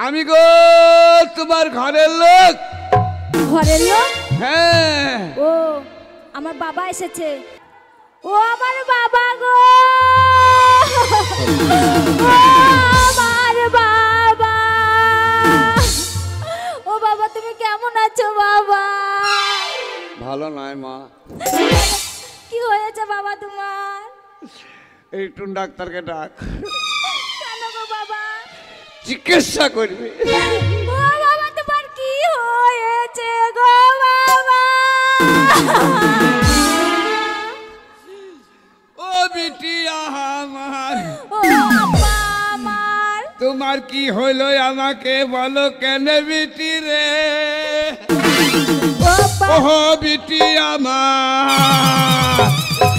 আমি গো তোমার ঘরের লোক। ঘরের লোক? হ্যাঁ। ও আমার বাবা এসেছে। ও আমার বাবা গো, আমার বাবা। ও বাবা তুমি কেমন আছো বাবা? ভালো নয় মা। কি হয়েছে বাবা তোমার? একটু ডাক্তারকে ডাক। কেন গো বাবা? চিকিৎসা করবে। ও বাবা তোমার কি হয়েছে গো বাবা? ও বিটি আমার, ও বাবা আমার, তোমার কি হইলো আমাকে বলো কেন বিটি রে? ও বিটি আমার,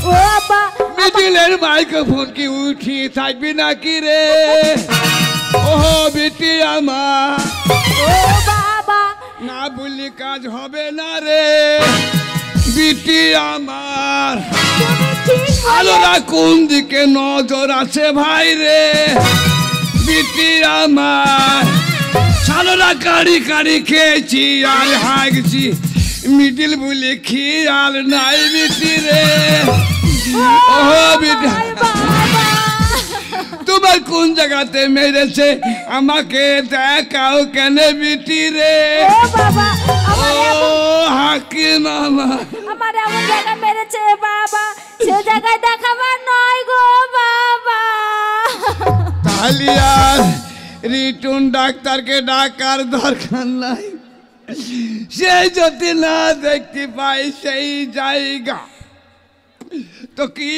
ও বাবা মিডিলের মাইক্রোফোন কি উঠিয়ে থাকবি নাকি রে? ও বিটি আমার, ও বাবা না বললি কাজ হবে না রে বিটি আমার। আলোরা কোন দিকে নজর আছে ভাই রে বিটি আমার। সালোরা কাড়ি কাড়ি খেয়েছি আর হাগছি, মিডিল বলে খেয়াল নাই বিটি রে। ও বিটি তোমার কোন জায়গাতে মেরেছে আমাকে দেখাও কেন বিটি রে? ও বাবা ও হাকিম আমার, আমার এমন জায়গা মেরেছে বাবা, সে জায়গায় দেখাবার নয় গো বাবা। তাহলে আর রিটুন ডাক্তারকে ডাকার দরকার নাই, সে যদি না দেখতে পাই সেই জায়গা তো কি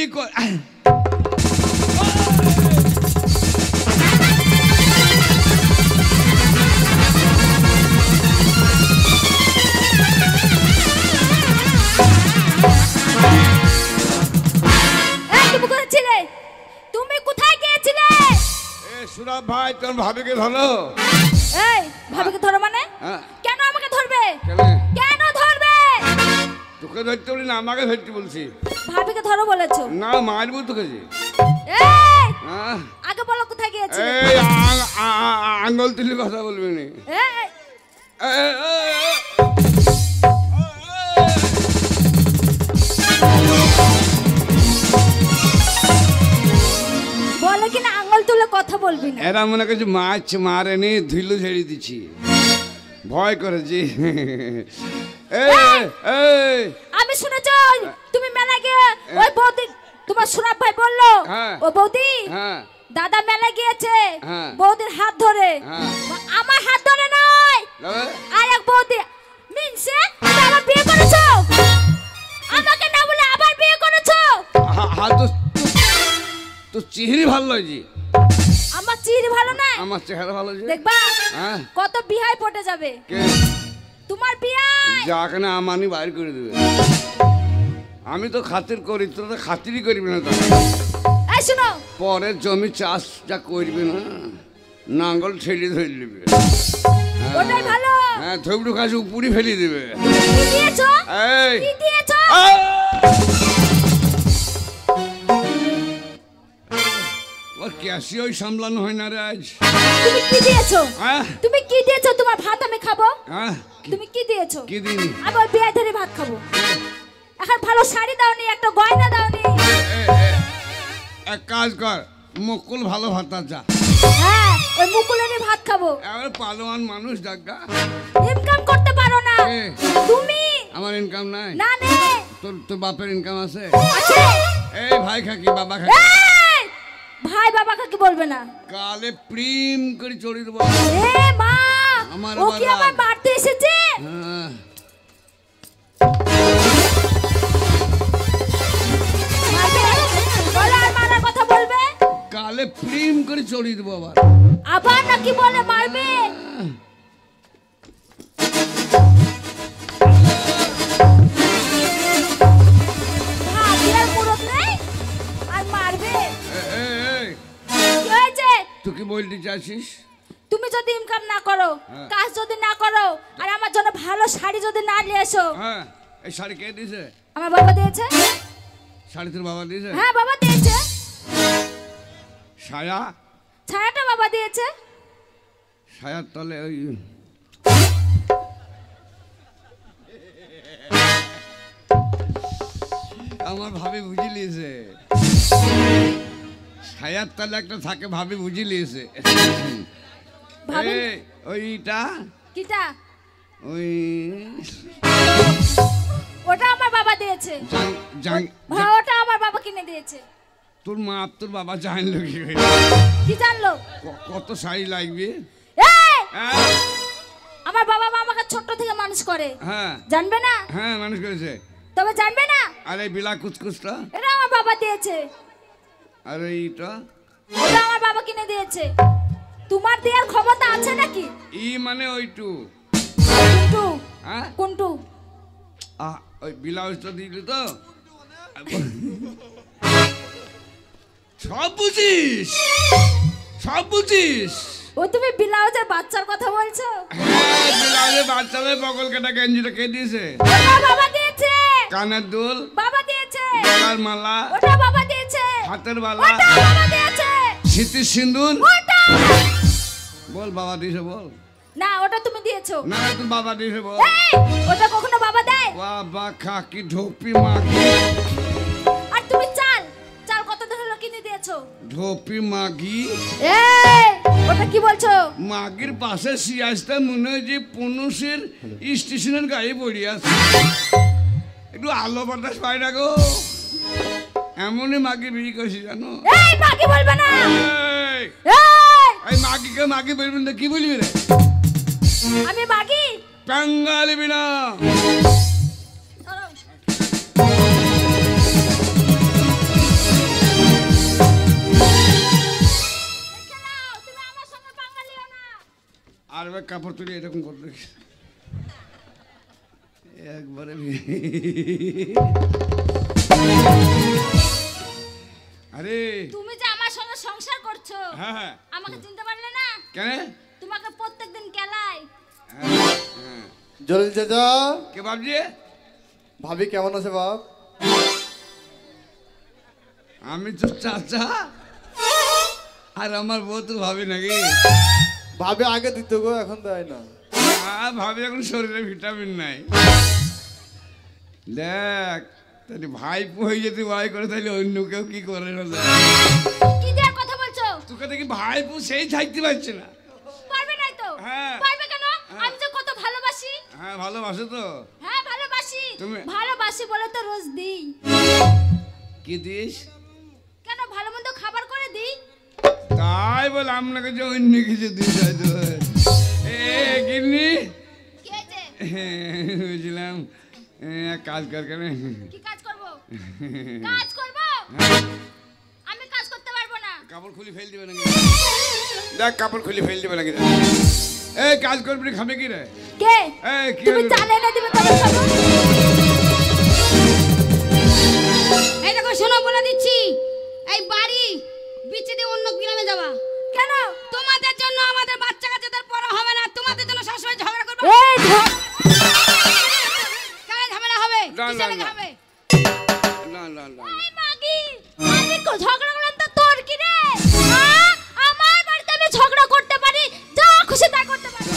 তুমি কোথায় গিয়েছিলে? সুরাব ভাই তোর ভাবিকে ধরো। এই ভাবিকে ধরো মানে? কেন আমাকে ধরবে? কেন ধরবে? তোকে ধরতে বলি না, আমাকে ধরতে বলছি। ভাবিকে ধরো বলেছো না, মারবো তোকে। এই আগে বলো কোথায় গিয়েছিলে? এই আঙ্গুল তুলে কথা বলবি না। বলে কিনা আঙ্গুল তুলে কথা বলবি না। এরা মনে করছে মাছ মারেনি, ধুলো ঝেড়ে দিচ্ছি, ভয় করেছি। আমি শুনেছ তুমি মেলা গিয়ে ওই বৌদি, তোমার সুরাব ভাই বললো ও বৌদি দাদা মেলা গিয়েছে বৌদির হাত ধরে। আমার হাত ধরে নয়, আর এক বৌদি মিনসে আমার বিয়ে করেছো, আমাকে না বলে আবার বিয়ে করেছো। তো চেহারা ভালো লাগছে। আমার চেহারা ভালো না, আমার চেহারা ভালো লাগছে। দেখবা কত বিহাই পটে যাবে তোমার বিয়ায়, যাকে না আমানি বাইর করে দেবে। আমি তো খাতির করি, তোর তো খাতিরই করবি না। এই শুনো, পরে জমি চাষ যা করবি না, নাঙ্গল ছেড়ে ধরে নেবে। ওটাই ভালো। হ্যাঁ, থবড়ু গাছ উপরি ফেলে দেবে। কি দিয়েছো? এই কি দিয়েছো? ওর ক্যাশি ওই সামলানো হয় না রে আজ। তুমি কি দিয়েছো? তুমি কি দিয়েছো? তোমার ভাত আমি খাবো। তুমি কি দিয়েছো? কি দিনি? আমি ওই বিয়ে ধরে ভাত খাবো। এখন ভালো শাড়ি দাওনি, একটা গয়না দাওনি। এক কাজ কর, মুকুল ভালো ভাত যা। হ্যাঁ, ওই মুকুলেরই ভাত খাবো। এবার পালোয়ান মানুষ ডাকা, ইনকাম করতে পারো না তুমি। আমার ইনকাম নাই। না নেই। তোর বাপের ইনকাম আছে? আছে। এই ভাই খাকি বাবা খাকি। ভাই বাবা কাকে বলবে না, কালে প্রেম করে চড়ি দেবো। এ মা, ও কি আমার বাড়িতে এসেছে? মারার কথা বলবে, কালে প্রেম করে চড়ি দেবো আবার। আবার নাকি বলে মারবে? আর মারবে? তুই কি বলতে চাইছিস? তুমি যদি ইনকাম না করো, কাজ যদি না করো, আর আমার জন্য ভালো শাড়ি যদি না নিয়ে এসো। এই শাড়ি কে দিয়েছে? আমার বাবা দিয়েছে। শাড়ি তোর বাবা দিয়েছে? হ্যাঁ বাবা দিয়েছে। ছায়া? ছায়াটা বাবা দিয়েছে। ছায়ার তলে ওই আমার ভাবি বুঝে লিয়েছে, ছায়ার তলে একটা থাকে ভাবি বুঝে লিয়েছে। ওইটা কিটা? ওই ওটা আমার বাবা দিয়েছে। হ্যাঁ, ওটা আমার বাবা কিনে দিয়েছে। তোর মা তোর বাবা জানলো কি? কি জানলো? কত শাড়ি লাগবে? আমার বাবা মা আমাকে ছোট থেকে মানুষ করে। হ্যাঁ জানবে না? হ্যাঁ মানুষ করেছে, তবে জানবে না? আরে বিলা কুচকুচটা এটা আমার বাবা দিয়েছে। আরে এইটা ওটা আমার বাবা কিনে দিয়েছে। তোমার দেওয়ার ক্ষমতা আছে নাকি? ই মানে ওইটু কোনটু? হ্যাঁ কোনটু? ওই ব্লাউজটা দিলি তো সব বুঝিস, সব বুঝিস। ও তুমি ব্লাউজের বাচ্চার কথা বলছো? হ্যাঁ ব্লাউজের বাচ্চাদের বগল কাটা গেঞ্জিটা কে দিয়েছে? ওটা বাবা দিয়েছে। কানের দুল বাবা দিয়েছে। গলার মালা ওটা বাবা দিয়েছে। হাতের বালা ওটা বাবা দিয়েছে। স্মৃতির সিন্দুর ওটা বল বাবা দিয়েছে বল। না, ওটা তুমি দিয়েছো। না তোর বাবা দিয়েছে বল। ওটা কখনো বাবা দেয়? বাবা খাকি ঢোপি মাগি। আর তুমি চাল চাল কত ধরে কিনে দিয়েছো? ঢোপি মাগি। ওটা কি বলছো? মাগির পাশে সিয়াসটা মনে হয় যে পুনুষের স্টেশনের গাড়ি পড়ে আছে, একটু আলো বাতাস পাই না গো, এমনই মাগি বিড়ি করছি জানো। মাগি বলবে না। এই মাগিকে মাগি বলবি না, কি বলবি রে? আমি মাগি বাঙালি বিনা আর কাপড় তুলে এরকম করতে একবারে আরে তুমি যে আমার সঙ্গে সংসার করছো, হ্যাঁ আমাকে চিনতে পারলে না কেন? তোমাকে প্রত্যেকদিন কেলাই। জলিল চাচা, কে ভাবছি? ভাবি কেমন আছে বাপ? আমি তো চাচা আর আমার বউ তো ভাবি নাকি? ভাবি আগে দিত গো, এখন দেয় না। ভাবি এখন শরীরে ভিটামিন নাই। দেখ তাহলে ভাই হয়ে যদি ভাই করে তাহলে অন্য কেউ কি করে না? কি দেওয়ার কথা বলছো? তোকে দেখি ভাই সেই থাকতে পারছে না। পারবে নাই তো? হ্যাঁ পারবে কেন? আমি যে কত ভালোবাসি। হ্যাঁ ভালোবাসো তো? হ্যাঁ ভালোবাসি। তুমি ভালোবাসি বলে তো রোজ দিই। কি দিস? কেন ভালো মন্দ খাবার করে দিই। তাই বল আপনাকে যে অন্য কিছু দিস হয়তো। গিন্নি বুঝলাম, কাজ কর কেন? কি কাজ করব? কাজ করব? আমি কাজ করতে পারবো না। কাপড় খুলে ফেল দিবে নাকি? দেখ কাপড় খুলে ফেল দিবে নাকি? এই কাজ করবি খাবে কি রে? কে? এই কি তুমি চালে না দিবে তবে খাবো। এই দেখো শোনো, বলে দিচ্ছি, এই বাড়ি বিচে দিয়ে অন্য গ্রামে যাবা। কেন? তোমাদের জন্য আমাদের বাচ্চা কাচ্চাদের পড়া হবে না, তোমাদের জন্য সবসময় ঝগড়া করবে। এই কেন ঝামেলা হবে? না, কিসের না, লেগে না। হবে? না না না এই মাগি, আমি ঝগড়া করলাম তো তোর কি রে? আমার বাড়িতে আমি ঝগড়া করতে পারি, যা খুশি তাই করতে পারি।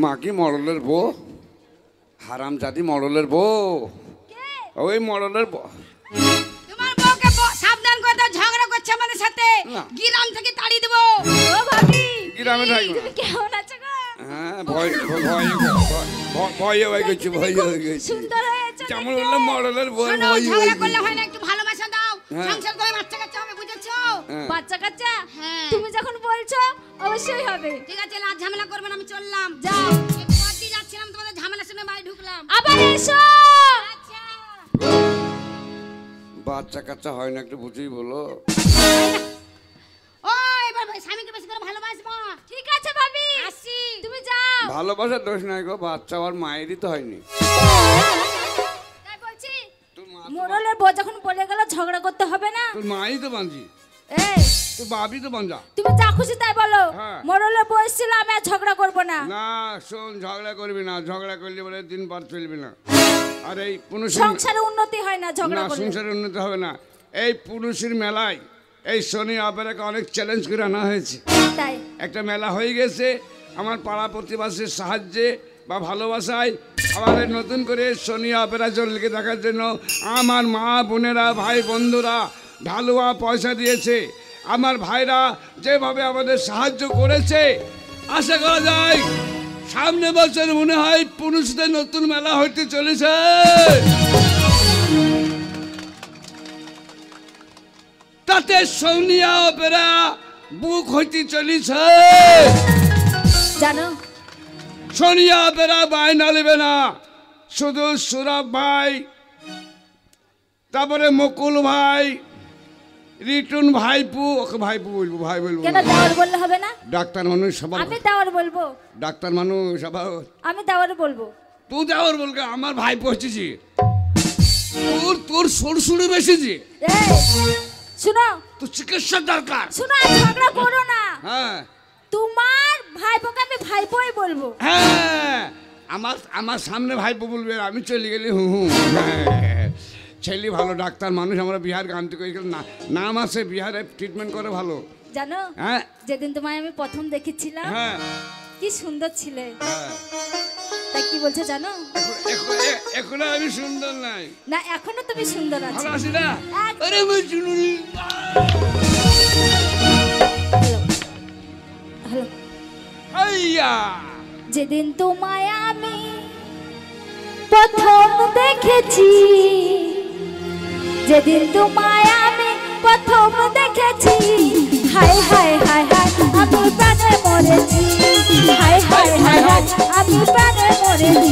মাকি মডলের বউ, হারাম জাতি মডলের বউ, ওই মডলের বউ। তোমার বউকে সাবধান করে দাও, ঝগড়া করছে আমাদের সাথে, না। গ্রাম থেকে তাড়িয়ে দেবো। ও ভাবি, গ্রামে থাকবে। তুমি কেমন আছো গো? হ্যাঁ ভয় হয়ে গেছে, ভয় হয়ে গেছে। সুন্দর হয়েছে। যেমন বললাম মডলের বউ, শোনো, ভয় হয়ে ঝগড়া করলে গেছে। হয় না, একটু ভালোবাসা দাও, হ্যাঁ। সংসার করে বাচ্চা কাচ্চা হবে, বুঝেছো? হ্যাঁ। বাচ্চা কাচ্চা? হ্যাঁ। তুমি যখন বলছো অবশ্যই হবে। ঠিক আছে, আর ঝামেলা করবে না, আমি চললাম। যাও। একটু পর দিয়ে যাচ্ছিলাম, তোমাদের ঝামেলা শুনে বাড়ি ঢুকলাম। আবার এসো। আচ্ছা। বাচ্চা কাচ্চা হয় না, একটু বুঝেই বলো। ও এবার স্বামীকে বেশি করে ভালোবাসবো। ঠিক আছে ভাবি, আসি। তুমি যাও। ভালোবাসার দোষ নাই গো, বাচ্চা আর মায়েরই তো হয়নি। তাই বলছি, তোর মা মোড়লের বউ যখন বলে গেল ঝগড়া করতে হবে না। তোর মাই তো বাঁধি, এই তোর বাবি তো বাঁধা। তুমি যা খুশি তাই বলো। হ্যাঁ। মোড়লের বউ ছিল, আমি আর ঝগড়া করবো না। না শোন, ঝগড়া করবি না, ঝগড়া করলে বলে দিন পার চলবি না। আর এই পুনুষের সংসারে উন্নতি হয় না ঝগড়া না, করলে। সংসারে উন্নতি হবে না। এই পুনুষের মেলায় এই শনি অপেরাকে অনেক চ্যালেঞ্জ করে আনা হয়েছে। তাই একটা মেলা হয়ে গেছে, আমার পাড়া প্রতিবেশীর সাহায্যে বা ভালোবাসায় আমাদের নতুন করে শনি অপেরা চলকে দেখার জন্য আমার মা বোনেরা ভাই বন্ধুরা ঢালুয়া পয়সা দিয়েছে। আমার ভাইরা যেভাবে আমাদের সাহায্য করেছে, আশা করা যায় সামনে বছর মনে হয় পুরুষদের নতুন মেলা হইতে চলেছে। তাতে সোনিয়া অপেরা বুক হইতে চলেছে। জানো সোনিয়া অপেরা বায়না নেবে না, শুধু সুরাব ভাই, তারপরে মকুল ভাই, রিটুন ভাইপু, ওকে ভাইপু বলবো, ভাই বলবো কেন দেওয়ার বললে হবে না? ডাক্তার মানুষ সবার, আমি দেওয়ার বলবো। ডাক্তার মানুষ সবার, আমি দেওয়ার বলবো। তুই দেওয়ার বলবে, আমার ভাই পৌঁছেছি, তোর সরসুরি বেশিছি, শুনো তোর চিকিৎসা দরকার। শুনো, ঝগড়া করো না। হ্যাঁ তোমার ভাইপোকে আমি ভাইপোই বলবো। হ্যাঁ, আমার সামনে ভাইপো বলবে, আমি চলে গেলে হু হু। ছেলে ভালো ডাক্তার মানুষ, আমরা বিহার গানতে করে নাম আছে, বিহারে ট্রিটমেন্ট করে ভালো। জানো হ্যাঁ, যেদিন তোমায় আমি প্রথম দেখেছিলাম হ্যাঁ কি সুন্দর ছিলে, হ্যাঁ। তাই কি বলছো জানো? এখন আমি সুন্দর নাই না, এখনো তুমি সুন্দর আছো। ভালো আছি না? এক- আরে আমি চুনুরি। হ্যালো, আইয়া যেদিন তোমায় আমি প্রথম দেখেছি, যেদিন তোমায় আমি প্রথম দেখেছি, হায় হায় হায় হায় আমি প্রাণে মরেছি, হায় হায় হায় হায় আমি প্রাণে মরেছি।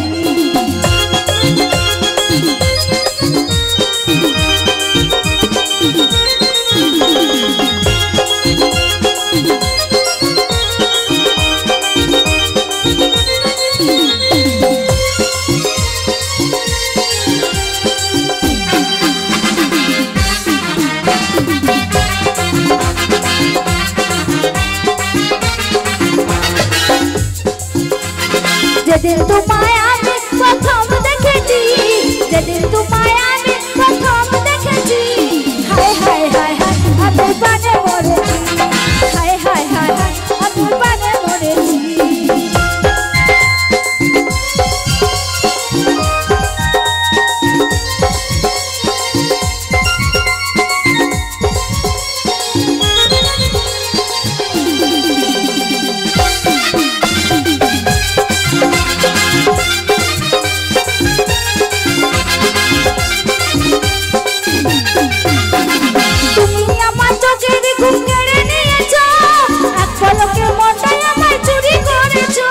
যেদিন তোমায় আমি প্রথম দেখেছি, যেদিন তোমায় আমি প্রথম দেখেছি, হায় হায় হায় হায় আমি প্রাণে মরেছি, হায় হায় হায় হায় আমি প্রাণে মরেছি। তুমি আমার চোখের ঘুম কেড়ে নিয়েছো, এক পলকে মনটাই আমায় চুরি করেছো।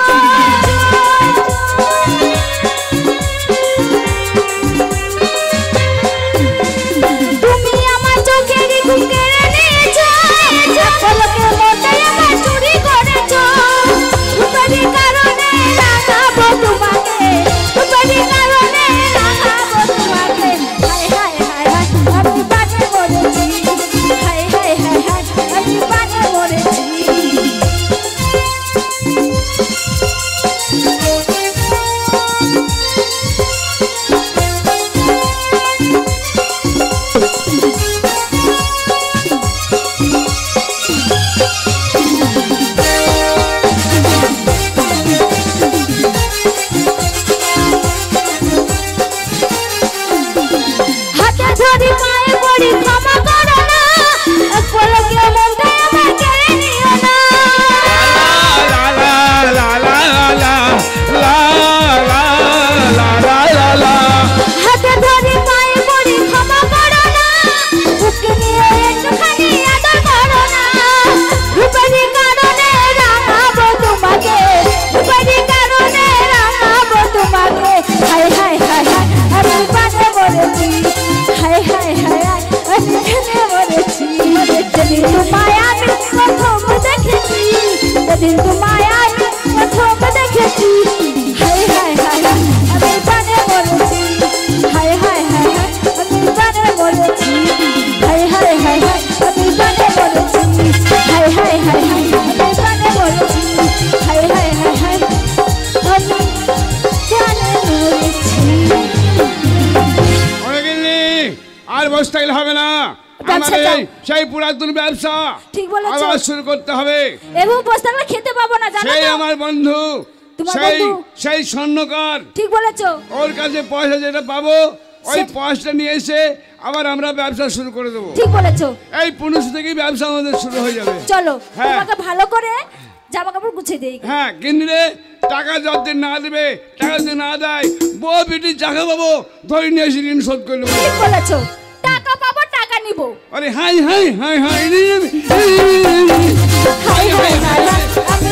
আর বসতে গেলে হবে না, ব্যবসা আমাদের চাও। সেই পুরাতন ব্যবসা ঠিক বলেছো। আবার শুরু করতে হবে। এবং বসে থাকলে খেতে পাবো না, জানো সেই তো? আমার বন্ধু, তোমার সেই বন্ধু? সেই স্বর্ণকার, ঠিক বলেছো। ওর কাছে পয়সা যেটা পাবো ওই সে- পয়সা নিয়ে এসে আবার আমরা ব্যবসা শুরু করে দেবো। ঠিক বলেছো। এই পুনুষ থেকেই ব্যবসা আমাদের শুরু হয়ে যাবে। চলো হ্যাঁ। তোমাকে ভালো করে জামা কাপড় গুছিয়ে দেই। হ্যাঁ, কিন্তু রে টাকা যতদিন না দেবে, টাকা যদি না দেয়, বউ বেটি চাকা পাবো ধরে নিয়ে এসে ঋণ শোধ করে নেবো। ঠিক বলেছো, টাকা পাবো, টাকা নিবো। আরে high high high high high high high, আমি